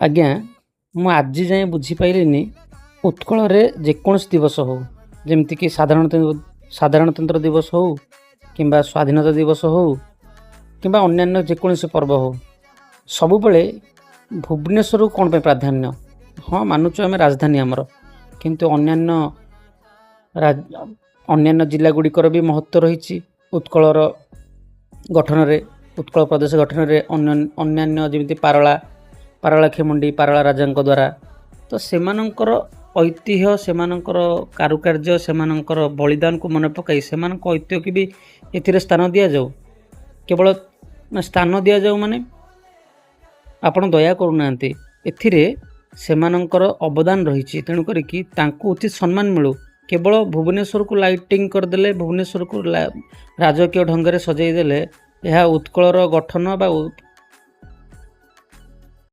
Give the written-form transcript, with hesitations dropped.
ଆଜ୍ଞା, ମୁଁ ଆଜି ଯାଏଁ ବୁଝିପାଇଲିନି ଉତ୍କଳରେ ଯେକୌଣସି ଦିବସ ହଉ, ଯେମିତିକି ସାଧାରଣତନ୍ତ୍ର ଦିବସ ହଉ କିମ୍ବା ସ୍ୱାଧୀନତା ଦିବସ ହଉ କିମ୍ବା ଅନ୍ୟାନ୍ୟ ଯେକୌଣସି ପର୍ବ ହଉ, ସବୁବେଳେ ଭୁବନେଶ୍ୱରକୁ କ'ଣ ପାଇଁ ପ୍ରାଧାନ୍ୟ? ହଁ, ମାନୁଛୁ ଆମେ ରାଜଧାନୀ ଆମର, କିନ୍ତୁ ଅନ୍ୟାନ୍ୟ ଜିଲ୍ଲାଗୁଡ଼ିକର ବି ମହତ୍ତ୍ୱ ରହିଛି ଉତ୍କଳର ଗଠନରେ, ଉତ୍କଳ ପ୍ରଦେଶ ଗଠନରେ। ଅନ୍ୟାନ୍ୟ ଯେମିତି ପାରଳାଖେମୁଣ୍ଡି ପାରଳା ରାଜାଙ୍କ ଦ୍ୱାରା, ତ ସେମାନଙ୍କର ଐତିହ୍ୟ, ସେମାନଙ୍କର କାରୁକାର୍ଯ୍ୟ, ସେମାନଙ୍କର ବଳିଦାନକୁ ମନେ ପକାଇ ସେମାନଙ୍କ ଐତିହ୍ୟକୁ ବି ଏଥିରେ ସ୍ଥାନ ଦିଆଯାଉ। କେବଳ ସ୍ଥାନ ଦିଆଯାଉ ମାନେ ଆପଣ ଦୟା କରୁନାହାନ୍ତି, ଏଥିରେ ସେମାନଙ୍କର ଅବଦାନ ରହିଛି, ତେଣୁ କରିକି ତାଙ୍କୁ ଉଚିତ ସମ୍ମାନ ମିଳୁ। କେବଳ ଭୁବନେଶ୍ୱରକୁ ଲାଇଟିଂ କରିଦେଲେ, ଭୁବନେଶ୍ୱରକୁ ରାଜକୀୟ ଢଙ୍ଗରେ ସଜେଇ ଦେଲେ ଏହା ଉତ୍କଳର ଗଠନ ବା